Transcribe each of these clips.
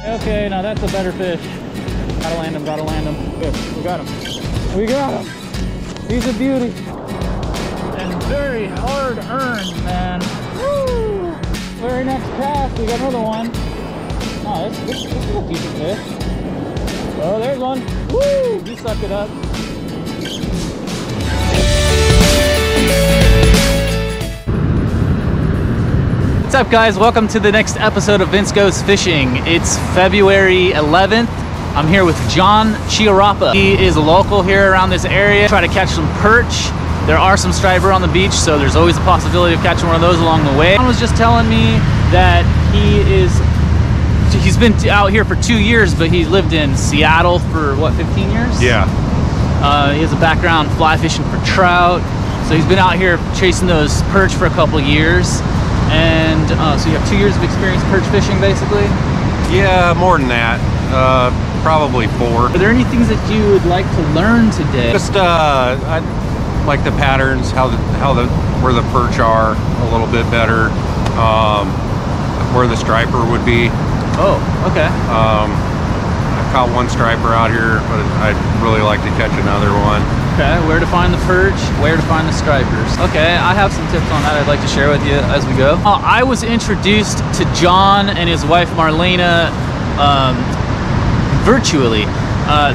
Okay, now that's a better fish. Gotta land him, gotta land him. Good, we got him. We got him. He's a beauty. And very hard earned, man. Woo! Very next cast, we got another one. Oh, this is a decent fish. Oh, there's one. Woo! He sucked it up. What's up, guys? Welcome to the next episode of Vince Goes Fishing. It's February 11th. I'm here with Jon Chiarappa. He is a local here around this area. Try to catch some perch. There are some striper on the beach, so there's always a possibility of catching one of those along the way. Jon was just telling me that he's been out here for 2 years, but he lived in Seattle for what, 15 years? Yeah. He has a background fly fishing for trout, so he's been out here chasing those perch for a couple years. And so you have 2 years of experience perch fishing, basically? Yeah, more than that. Probably 4. Are there any things that you would like to learn today? Just I like the patterns, where the perch are a little bit better, where the striper would be. Oh, okay. I caught one striper out here, but I'd really like to catch another one. Okay, where to find the perch, where to find the stripers. Okay, I have some tips on that I'd like to share with you as we go. I was introduced to Jon and his wife Marlena virtually.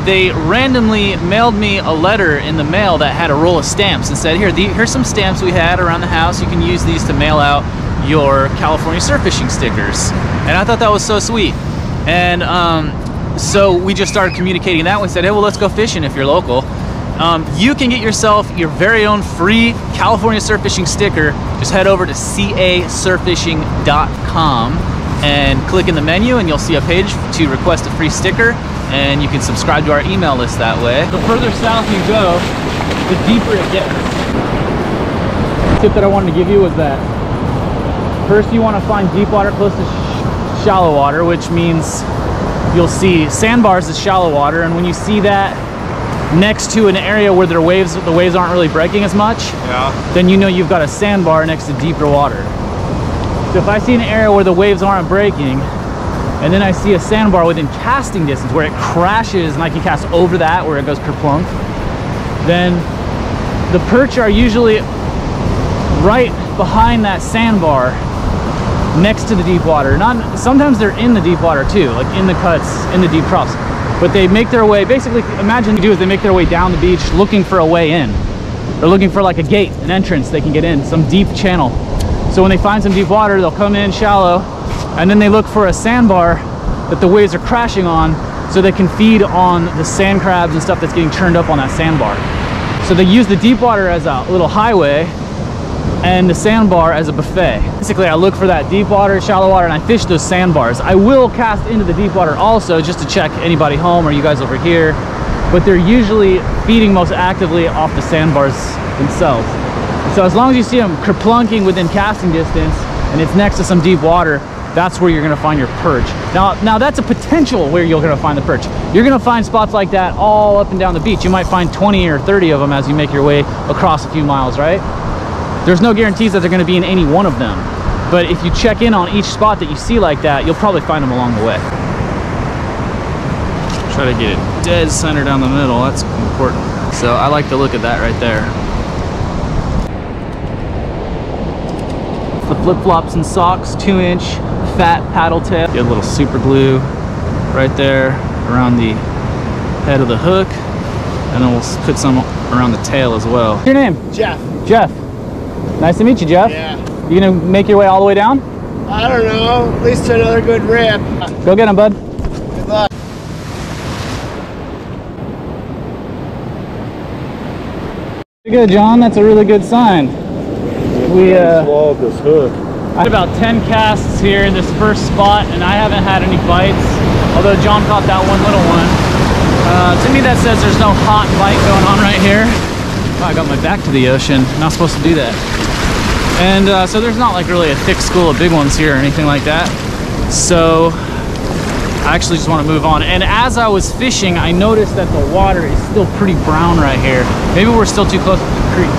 They randomly mailed me a letter in the mail that had a roll of stamps and said, here's some stamps we had around the house. You can use these to mail out your California surf fishing stickers. And I thought that was so sweet. And so we just started communicating that. We said, hey, well, let's go fishing if you're local. You can get yourself your very own free California surf fishing sticker. Just head over to casurfishing.com and click in the menu and you'll see a page to request a free sticker, and you can subscribe to our email list that way. The further south you go, the deeper it gets. The tip that I wanted to give you was that first you want to find deep water close to shallow water, which means you'll see sandbars as shallow water, and when you see that next to an area where the waves aren't really breaking as much, yeah, then you know you've got a sandbar next to deeper water. So if I see an area where the waves aren't breaking, and then I see a sandbar within casting distance where it crashes and I can cast over that where it goes kerplunk, then the perch are usually right behind that sandbar next to the deep water. Sometimes they're in the deep water too, like in the cuts, in the deep troughs. But they make their way, basically, imagine what they do is they make their way down the beach looking for a way in. They're looking for like a gate, an entrance they can get in, some deep channel. So when they find some deep water, they'll come in shallow, and then they look for a sandbar that the waves are crashing on so they can feed on the sand crabs and stuff that's getting churned up on that sandbar. So they use the deep water as a little highway and the sandbar as a buffet. Basically, I look for that deep water, shallow water, and I fish those sandbars. I will cast into the deep water also just to check anybody home or you guys over here, but they're usually feeding most actively off the sandbars themselves. So as long as you see them kerplunking within casting distance and it's next to some deep water, that's where you're gonna find your perch. Now that's a potential where you're gonna find the perch. You're gonna find spots like that all up and down the beach. You might find 20 or 30 of them as you make your way across a few miles, right? There's no guarantees that they're gonna be in any one of them. But if you check in on each spot that you see like that, you'll probably find them along the way. Try to get it dead center down the middle, that's important. So I like the look of that right there. The flip-flops and socks, 2-inch fat paddle tail. Get a little super glue right there around the head of the hook, and then we'll put some around the tail as well. What's your name? Jeff. Jeff. Nice to meet you, Jeff. Yeah. You gonna make your way all the way down? I don't know, at least another good rip. Go get him, bud. Good luck. Good, Jon. That's a really good sign. We swallowed this hook. I had about 10 casts here in this first spot, and I haven't had any bites. Although Jon caught that one little one. To me, that says there's no hot bite going on right here. Oh, I got my back to the ocean. Not supposed to do that. And so there's not like really a thick school of big ones here or anything like that. So I actually just want to move on. And as I was fishing, I noticed that the water is still pretty brown right here. Maybe we're still too close to the creek.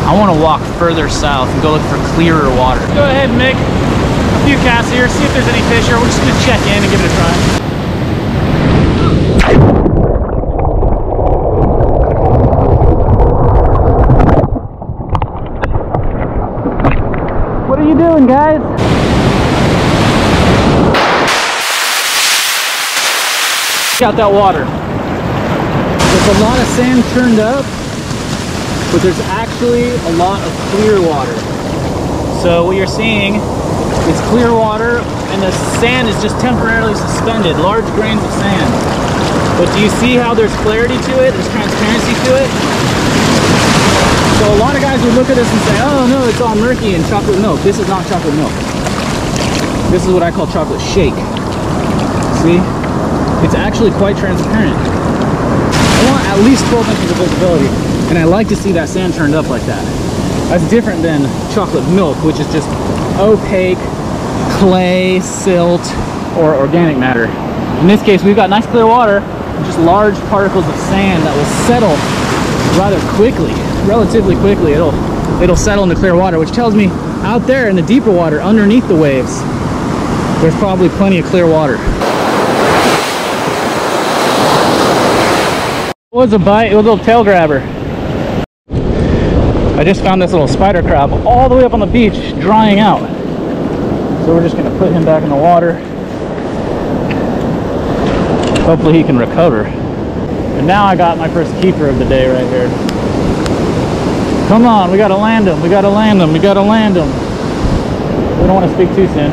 I want to walk further south and go look for clearer water. Go ahead and make a few casts here, see if there's any fish here. We're just going to check in and give it a try. What are you doing, guys? Check out that water. There's a lot of sand turned up, but there's actually a lot of clear water. So what you're seeing is clear water, and the sand is just temporarily suspended, large grains of sand. But do you see how there's clarity to it? There's transparency to it. So a lot of guys would look at this and say, oh no, it's all murky and chocolate milk. This is not chocolate milk. This is what I call chocolate shake. See? It's actually quite transparent. I want at least 12 inches of visibility, and I like to see that sand turned up like that. That's different than chocolate milk, which is just opaque clay, silt, or organic matter. In this case, we've got nice clear water, and just large particles of sand that will settle rather quickly, relatively quickly. It'll settle into clear water, which tells me out there in the deeper water, underneath the waves, there's probably plenty of clear water. It was a bite, it was a little tail grabber. I just found this little spider crab all the way up on the beach, drying out. So we're just gonna put him back in the water. Hopefully he can recover. And now I got my first keeper of the day right here. Come on, we gotta land him, we gotta land him, we gotta land him. We don't want to speak too soon.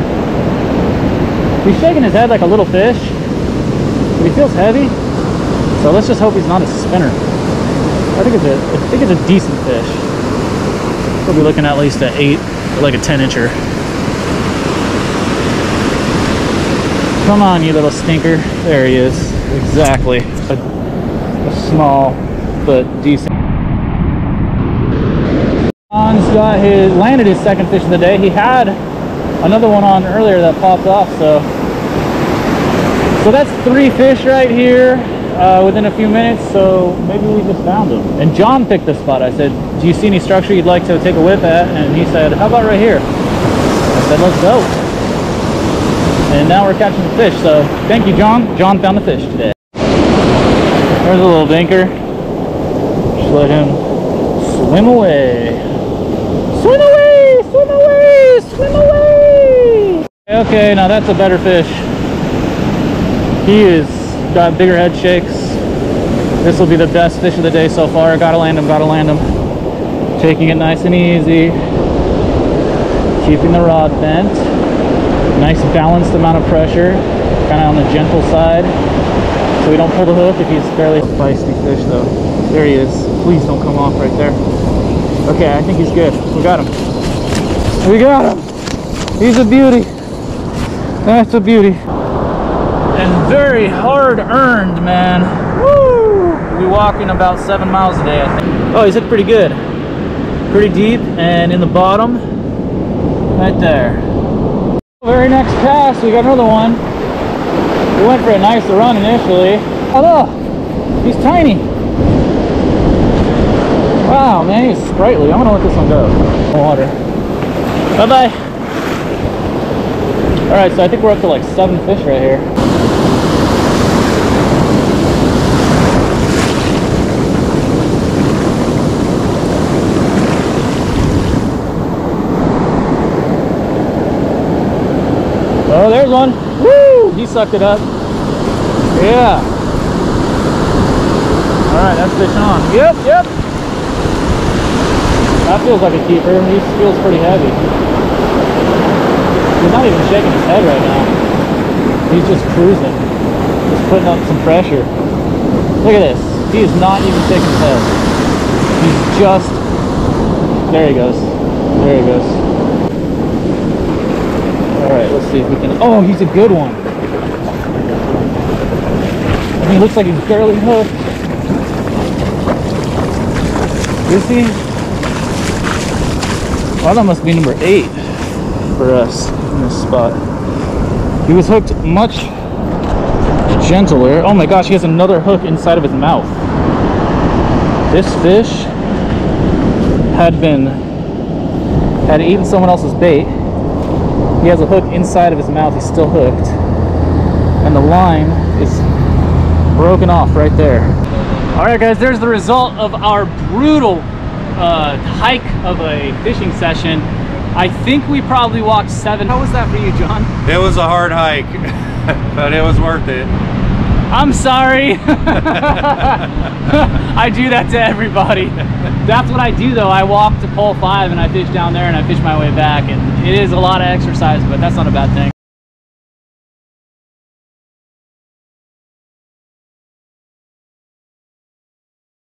He's shaking his head like a little fish, but he feels heavy. So let's just hope he's not a spinner. I think it's a decent fish. We'll be looking at least an 8, like a 10-incher. Come on, you little stinker. There he is. Exactly. A small but decent. John's got landed his second fish of the day. He had another one on earlier that popped off, so that's 3 fish right here. Within a few minutes, so maybe we just found them. And John picked the spot. I said, do you see any structure you'd like to take a whip at? And he said, how about right here? I said, let's go. And now we're catching the fish, so thank you, John. John found the fish today. There's a little dinker. Just let him swim away. Swim away! Swim away! Swim away! Okay, now that's a better fish. He is got bigger head shakes. This will be the best fish of the day so far. Gotta land him, gotta land him. Taking it nice and easy. Keeping the rod bent. Nice balanced amount of pressure. Kind of on the gentle side. So we don't pull the hook if he's fairly feisty fish though. There he is. Please don't come off right there. Okay, I think he's good. We got him. We got him. He's a beauty. That's a beauty. And very hard earned, man. Woo! We'll be walking about 7 miles a day, I think. Oh, he's hit pretty good. Pretty deep, and in the bottom, right there. Very next cast, we got another one. We went for a nice run initially. Oh, look! He's tiny. Wow, man, he's sprightly. I'm gonna let this one go. Water. Bye-bye. Alright, so I think we're up to like 7 fish right here. Oh, there's one. Woo! He sucked it up. Yeah. Alright, that's fish on. Yep, yep. That feels like a keeper. He feels pretty heavy. He's not even shaking his head right now. He's just cruising. Just putting up some pressure. Look at this. He is not even shaking his head. He's just... There he goes. There he goes. Alright, let's see if we can... Oh, he's a good one. I mean, he looks like he's barely hooked. Is he? Well, that must be number 8 for us in this spot. He was hooked much gentler. Oh my gosh, he has another hook inside of his mouth. This fish had eaten someone else's bait. He has a hook inside of his mouth. He's still hooked. And the line is broken off right there. All right, guys, there's the result of our brutal hike of a fishing session. I think we probably walked 7. How was that for you, John? It was a hard hike, but it was worth it. I'm sorry. I do that to everybody. That's what I do, though. I walk to pole 5 and I fish down there and I fish my way back, and it is a lot of exercise, but that's not a bad thing.